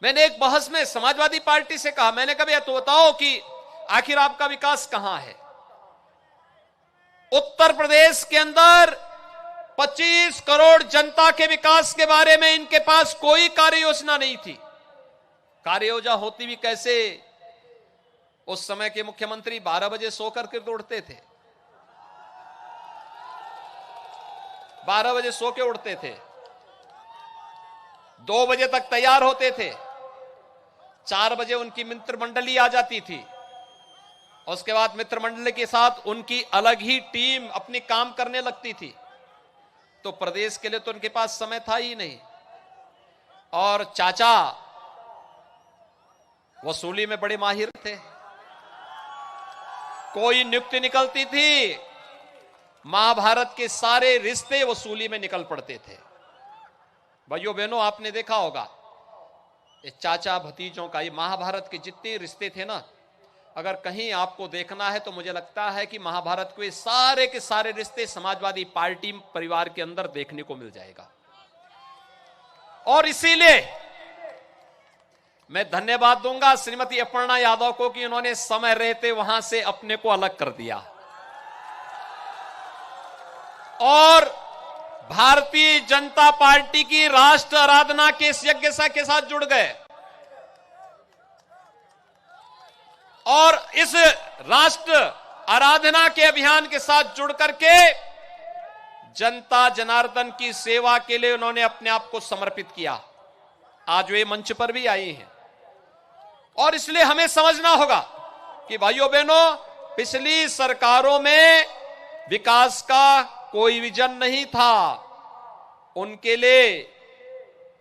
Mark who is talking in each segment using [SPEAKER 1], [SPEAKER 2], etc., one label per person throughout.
[SPEAKER 1] मैंने एक बहस में समाजवादी पार्टी से कहा, मैंने कहा तो बताओ कि आखिर आपका विकास कहां है। उत्तर प्रदेश के अंदर 25 करोड़ जनता के विकास के बारे में इनके पास कोई कार्य योजना नहीं थी। कार्य योजना होती भी कैसे, उस समय के मुख्यमंत्री 12 बजे सो करके उठते थे, 12 बजे सो के उठते थे, 2 बजे तक तैयार होते थे, 4 बजे उनकी मित्र मंडली आ जाती थी, उसके बाद मित्र मंडली के साथ उनकी अलग ही टीम अपनी काम करने लगती थी। तो प्रदेश के लिए तो उनके पास समय था ही नहीं। और चाचा वसूली में बड़े माहिर थे, कोई नियुक्ति निकलती थी, महाभारत के सारे रिश्ते वसूली में निकल पड़ते थे। भाइयों बहनों, आपने देखा होगा ये चाचा भतीजों का, ये महाभारत के जितने रिश्ते थे ना, अगर कहीं आपको देखना है तो मुझे लगता है कि महाभारत के सारे रिश्ते समाजवादी पार्टी परिवार के अंदर देखने को मिल जाएगा। और इसीलिए मैं धन्यवाद दूंगा श्रीमती अपर्णा यादव को कि उन्होंने समय रहते वहां से अपने को अलग कर दिया और भारतीय जनता पार्टी की राष्ट्र आराधना के इस यज्ञ के साथ जुड़ गए और इस राष्ट्र आराधना के अभियान के साथ जुड़ करके जनता जनार्दन की सेवा के लिए उन्होंने अपने आप को समर्पित किया। आज वे मंच पर भी आई हैं और इसलिए हमें समझना होगा कि भाइयों बहनों, पिछली सरकारों में विकास का कोई विजन नहीं था। उनके लिए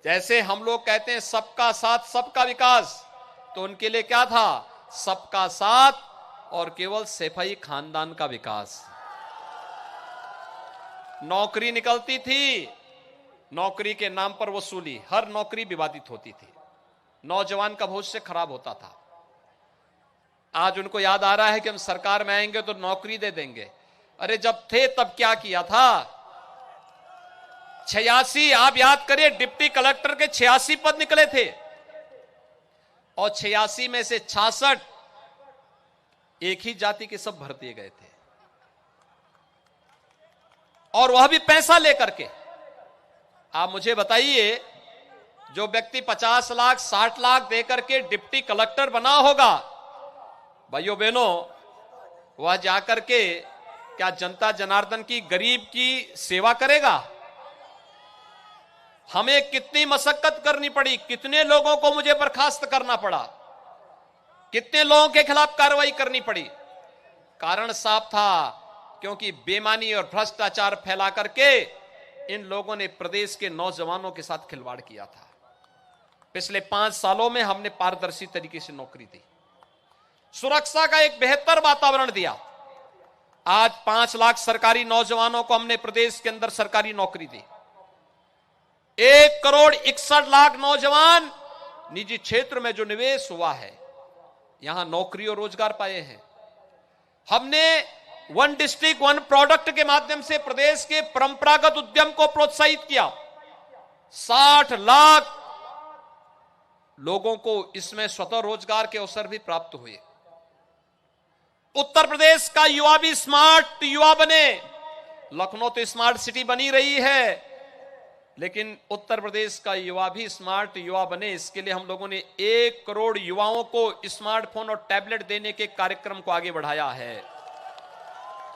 [SPEAKER 1] जैसे हम लोग कहते हैं सबका साथ सबका विकास, तो उनके लिए क्या था? सबका साथ और केवल सैफई खानदान का विकास। नौकरी निकलती थी, नौकरी के नाम पर वसूली, हर नौकरी विवादित होती थी, नौजवान का भविष्य खराब होता था। आज उनको याद आ रहा है कि हम सरकार में आएंगे तो नौकरी दे देंगे। अरे जब थे तब क्या किया था? 86, आप याद करिए, डिप्टी कलेक्टर के 86 पद निकले थे और 86 में से 66 एक ही जाति के सब भर दिए गए थे और वह भी पैसा लेकर के। आप मुझे बताइए, जो व्यक्ति 50 लाख 60 लाख देकर के डिप्टी कलेक्टर बना होगा, भाइयों बहनों, वह जाकर के क्या जनता जनार्दन की गरीब की सेवा करेगा? हमें कितनी मशक्कत करनी पड़ी, कितने लोगों को मुझे बर्खास्त करना पड़ा, कितने लोगों के खिलाफ कार्रवाई करनी पड़ी। कारण साफ था, क्योंकि बेईमानी और भ्रष्टाचार फैला करके इन लोगों ने प्रदेश के नौजवानों के साथ खिलवाड़ किया था। पिछले 5 सालों में हमने पारदर्शी तरीके से नौकरी दी, सुरक्षा का एक बेहतर वातावरण दिया। आज 5 लाख सरकारी नौजवानों को हमने प्रदेश के अंदर सरकारी नौकरी दी। 1 करोड़ 61 लाख नौजवान निजी क्षेत्र में जो निवेश हुआ है, यहां नौकरी और रोजगार पाए हैं। हमने 1 डिस्ट्रिक्ट 1 प्रोडक्ट के माध्यम से प्रदेश के परंपरागत उद्यम को प्रोत्साहित किया। 60 लाख लोगों को इसमें स्वतः रोजगार के अवसर भी प्राप्त हुए। उत्तर प्रदेश का युवा भी स्मार्ट युवा बने। लखनऊ तो स्मार्ट सिटी बनी रही है, लेकिन उत्तर प्रदेश का युवा भी स्मार्ट युवा बने, इसके लिए हम लोगों ने 1 करोड़ युवाओं को स्मार्टफोन और टैबलेट देने के कार्यक्रम को आगे बढ़ाया है।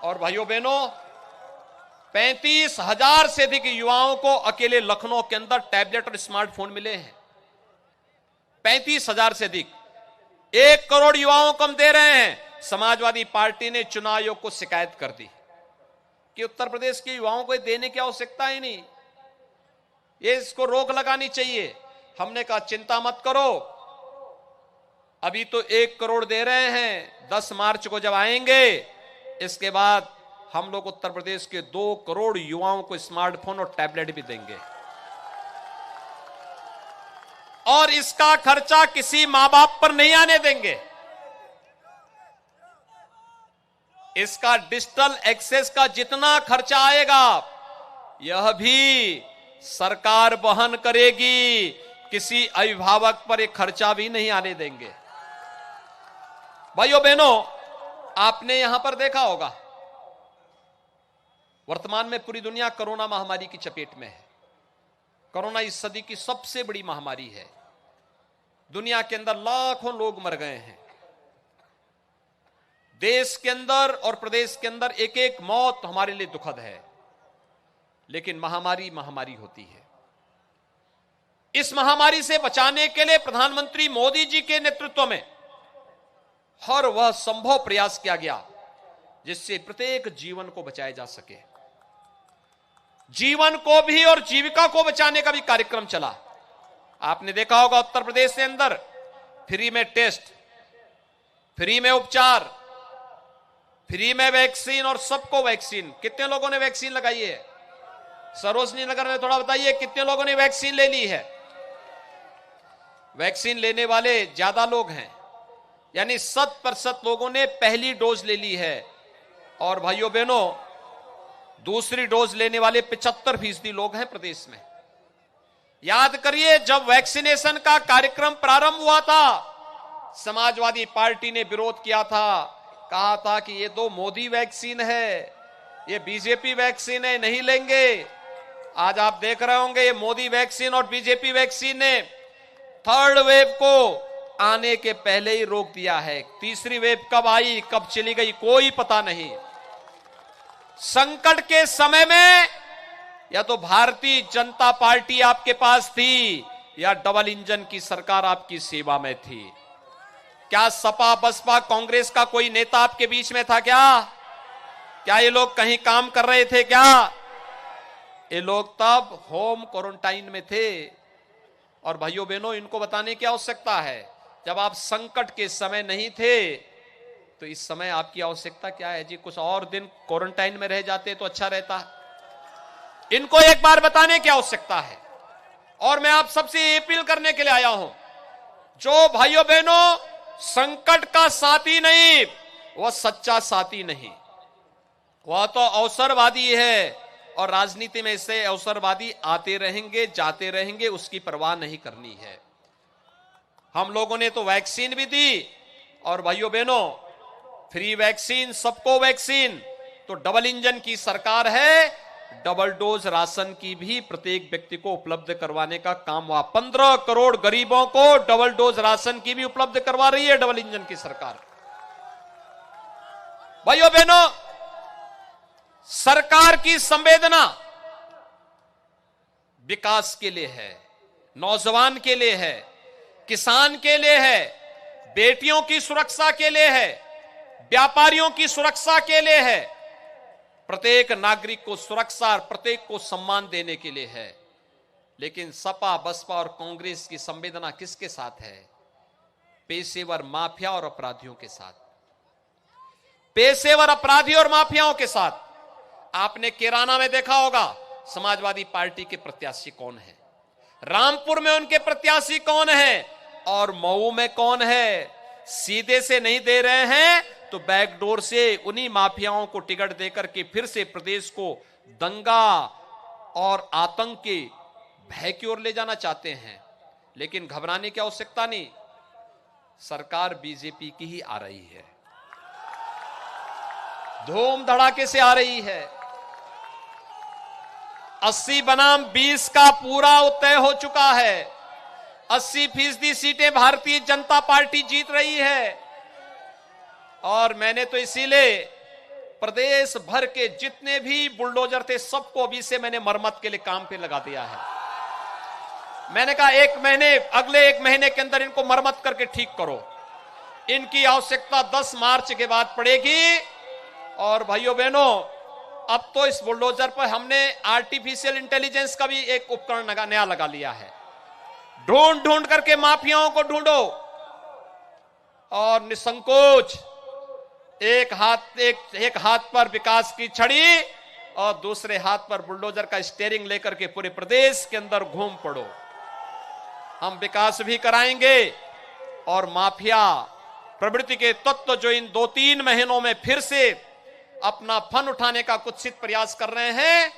[SPEAKER 1] और भाइयों बहनों, 35,000 से अधिक युवाओं को अकेले लखनऊ के अंदर टैबलेट और स्मार्टफोन मिले हैं। 35,000 से अधिक, 1 करोड़ युवाओं को हम दे रहे हैं। समाजवादी पार्टी ने चुनाव आयोग को शिकायत कर दी कि उत्तर प्रदेश के युवाओं को देने की आवश्यकता ही नहीं, ये इसको रोक लगानी चाहिए। हमने कहा चिंता मत करो, अभी तो 1 करोड़ दे रहे हैं, 10 मार्च को जब आएंगे इसके बाद हम लोग उत्तर प्रदेश के 2 करोड़ युवाओं को स्मार्टफोन और टैबलेट भी देंगे। और इसका खर्चा किसी मां बाप पर नहीं आने देंगे। इसका डिजिटल एक्सेस का जितना खर्चा आएगा, यह भी सरकार वहन करेगी, किसी अभिभावक पर एक खर्चा भी नहीं आने देंगे। भाइयों बहनों, आपने यहां पर देखा होगा, वर्तमान में पूरी दुनिया कोरोना महामारी की चपेट में है। कोरोना इस सदी की सबसे बड़ी महामारी है। दुनिया के अंदर लाखों लोग मर गए हैं। देश के अंदर और प्रदेश के अंदर एक एक मौत हमारे लिए दुखद है, लेकिन महामारी महामारी होती है। इस महामारी से बचाने के लिए प्रधानमंत्री मोदी जी के नेतृत्व में हर वह संभव प्रयास किया गया जिससे प्रत्येक जीवन को बचाया जा सके। जीवन को भी और जीविका को बचाने का भी कार्यक्रम चला। आपने देखा होगा उत्तर प्रदेश के अंदर फ्री में टेस्ट, फ्री में उपचार, फ्री में वैक्सीन और सबको वैक्सीन। कितने लोगों ने वैक्सीन लगाई है? सरोजनी नगर में थोड़ा बताइए, कितने लोगों ने वैक्सीन ले ली है? वैक्सीन लेने वाले ज्यादा लोग हैं, यानी 100% लोगों ने पहली डोज ले ली है। और भाइयों बहनों, दूसरी डोज लेने वाले 75% लोग हैं प्रदेश में। याद करिए, जब वैक्सीनेशन का कार्यक्रम प्रारंभ हुआ था, समाजवादी पार्टी ने विरोध किया था, कहा था कि ये तो मोदी वैक्सीन है, ये बीजेपी वैक्सीन है, नहीं लेंगे। आज आप देख रहे होंगे ये मोदी वैक्सीन और बीजेपी वैक्सीन ने थर्ड वेव को आने के पहले ही रोक दिया है। तीसरी वेव कब आई, कब चली गई, कोई पता नहीं। संकट के समय में या तो भारतीय जनता पार्टी आपके पास थी या डबल इंजन की सरकार आपकी सेवा में थी। क्या सपा बसपा कांग्रेस का कोई नेता आपके बीच में था क्या? क्या ये लोग कहीं काम कर रहे थे क्या? ये लोग तब होम क्वारंटाइन में थे। और भाइयों बहनों, इनको बताने की आवश्यकता है, जब आप संकट के समय नहीं थे तो इस समय आपकी आवश्यकता क्या है जी? कुछ और दिन क्वारंटाइन में रह जाते तो अच्छा रहता। इनको एक बार बताने की आवश्यकता है। और मैं आप सबसे अपील करने के लिए आया हूं, जो भाइयों बहनों संकट का साथी नहीं, वह सच्चा साथी नहीं, वह तो अवसरवादी है। और राजनीति में इससे अवसरवादी आते रहेंगे, जाते रहेंगे, उसकी परवाह नहीं करनी है। हम लोगों ने तो वैक्सीन भी दी, और भाइयों बहनों फ्री वैक्सीन, सबको वैक्सीन। तो डबल इंजन की सरकार है, डबल डोज राशन की भी प्रत्येक व्यक्ति को उपलब्ध करवाने का काम हुआ। 15 करोड़ गरीबों को डबल डोज राशन की भी उपलब्ध करवा रही है डबल इंजन की सरकार। भाइयों बहनों, सरकार की संवेदना विकास के लिए है, नौजवान के लिए है, किसान के लिए है, बेटियों की सुरक्षा के लिए है, व्यापारियों की सुरक्षा के लिए है, प्रत्येक नागरिक को सुरक्षा और प्रत्येक को सम्मान देने के लिए है। लेकिन सपा बसपा और कांग्रेस की संवेदना किसके साथ है? पेशेवर माफिया और अपराधियों के साथ। पेशेवर अपराधी और माफियाओं के साथ। आपने कैराना में देखा होगा समाजवादी पार्टी के प्रत्याशी कौन है, रामपुर में उनके प्रत्याशी कौन है, और मऊ में कौन है। सीधे से नहीं दे रहे हैं तो बैकडोर से उन्हीं माफियाओं को टिकट देकर के फिर से प्रदेश को दंगा और आतंक के भय की ओर ले जाना चाहते हैं। लेकिन घबराने की आवश्यकता नहीं, सरकार बीजेपी की ही आ रही है, धूम धड़ाके से आ रही है। 80 बनाम 20 का पूरा तय हो चुका है। 80% सीटें भारतीय जनता पार्टी जीत रही है। और मैंने तो इसीलिए प्रदेश भर के जितने भी बुलडोजर थे सबको अभी से मैंने मरम्मत के लिए काम पे लगा दिया है। मैंने कहा अगले एक महीने के अंदर इनको मरम्मत करके ठीक करो। इनकी आवश्यकता 10 मार्च के बाद पड़ेगी। और भाइयों बहनों, अब तो इस बुलडोजर पर हमने आर्टिफिशियल इंटेलिजेंस का भी एक उपकरण नया लगा लिया है। ढूंढ ढूंढ करके माफियाओं को ढूंढो और निसंकोच एक हाथ पर विकास की छड़ी और दूसरे हाथ पर बुलडोजर का स्टीयरिंग लेकर के पूरे प्रदेश के अंदर घूम पड़ो। हम विकास भी कराएंगे और माफिया प्रवृत्ति के तत्व जो इन 2-3 महीनों में फिर से अपना फन उठाने का कुत्सित प्रयास कर रहे हैं,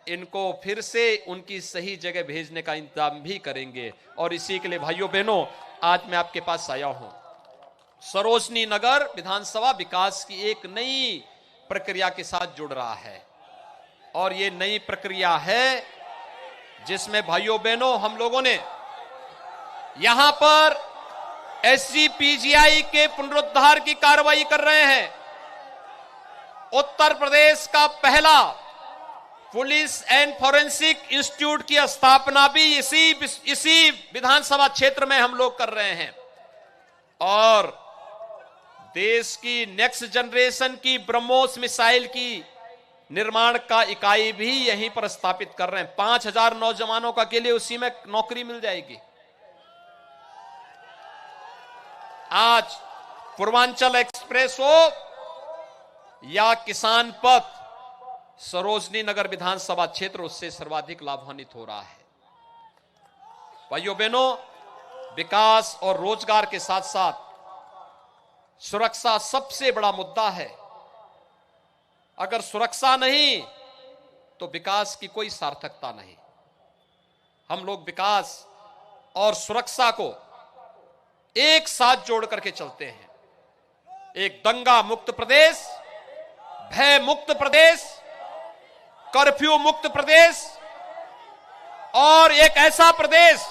[SPEAKER 1] इनको फिर से उनकी सही जगह भेजने का इंतजाम भी करेंगे। और इसी के लिए भाइयों बहनों, आज मैं आपके पास आया हूं। सरोजनी नगर विधानसभा विकास की एक नई प्रक्रिया के साथ जुड़ रहा है, और ये नई प्रक्रिया है जिसमें भाइयों बहनों हम लोगों ने यहां पर एसजीपीजीआई के पुनरुद्धार की कार्रवाई कर रहे हैं। उत्तर प्रदेश का पहला पुलिस एंड फॉरेंसिक इंस्टीट्यूट की स्थापना भी इसी विधानसभा क्षेत्र में हम लोग कर रहे हैं, और देश की नेक्स्ट जनरेशन की ब्रह्मोस मिसाइल की निर्माण का इकाई भी यहीं पर स्थापित कर रहे हैं। 5000 नौजवानों का के लिए उसी में नौकरी मिल जाएगी। आज पूर्वांचल एक्सप्रेस हो या किसान पथ, सरोजनी नगर विधानसभा क्षेत्र उससे सर्वाधिक लाभान्वित हो रहा है। भाइयों बहनों, विकास और रोजगार के साथ साथ सुरक्षा सबसे बड़ा मुद्दा है। अगर सुरक्षा नहीं तो विकास की कोई सार्थकता नहीं। हम लोग विकास और सुरक्षा को एक साथ जोड़ करके चलते हैं। एक दंगा मुक्त प्रदेश, भय मुक्त प्रदेश, कर्फ्यू मुक्त प्रदेश, और एक ऐसा प्रदेश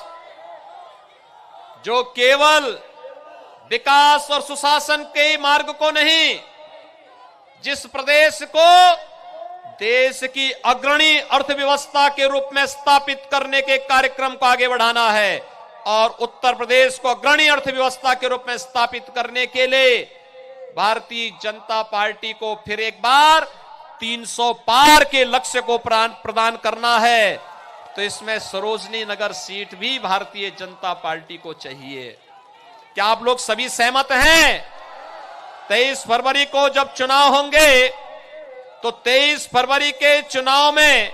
[SPEAKER 1] जो केवल विकास और सुशासन के मार्ग को नहीं, जिस प्रदेश को देश की अग्रणी अर्थव्यवस्था के रूप में स्थापित करने के कार्यक्रम को आगे बढ़ाना है। और उत्तर प्रदेश को अग्रणी अर्थव्यवस्था के रूप में स्थापित करने के लिए भारतीय जनता पार्टी को फिर एक बार 300 पार के लक्ष्य को प्रदान करना है। तो इसमें सरोजनी नगर सीट भी भारतीय जनता पार्टी को चाहिए। क्या आप लोग सभी सहमत हैं? 23 फरवरी को जब चुनाव होंगे तो 23 फरवरी के चुनाव में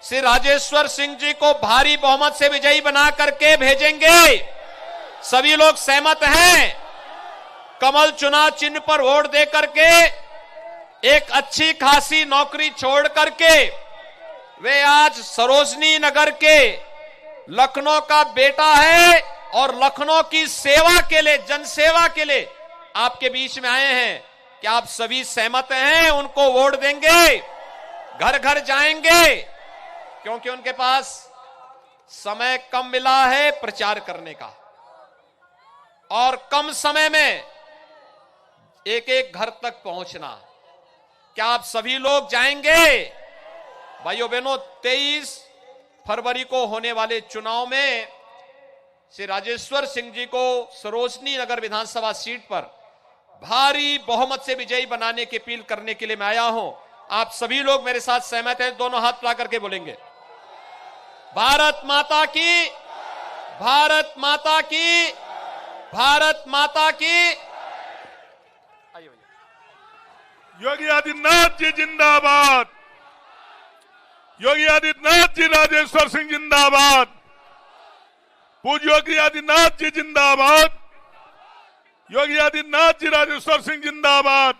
[SPEAKER 1] श्री राजेश्वर सिंह जी को भारी बहुमत से विजयी बना करके भेजेंगे। सभी लोग सहमत हैं? कमल चुनाव चिन्ह पर वोट दे करके एक अच्छी खासी नौकरी छोड़ करके वे आज सरोजनी नगर के लखनऊ का बेटा है और लखनऊ की सेवा के लिए, जनसेवा के लिए आपके बीच में आए हैं। क्या आप सभी सहमत हैं? उनको वोट देंगे, घर घर जाएंगे, क्योंकि उनके पास समय कम मिला है प्रचार करने का, और कम समय में एक एक घर तक पहुंचना। क्या आप सभी लोग जाएंगे? भाइयों बहनों, 23 फरवरी को होने वाले चुनाव में श्री राजेश्वर सिंह जी को सरोजनी नगर विधानसभा सीट पर भारी बहुमत से विजयी बनाने की अपील करने के लिए मैं आया हूं। आप सभी लोग मेरे साथ सहमत हैं? दोनों हाथ उठा करके बोलेंगे, भारत माता की, भारत माता की, भारत माता की।
[SPEAKER 2] योगी आदित्यनाथ जी जिंदाबाद, योगी आदित्यनाथ जी राजेश्वर सिंह जिंदाबाद, पूज्य योगी आदित्यनाथ जी जिंदाबाद, योगी आदित्यनाथ जी राजेश्वर सिंह जिंदाबाद।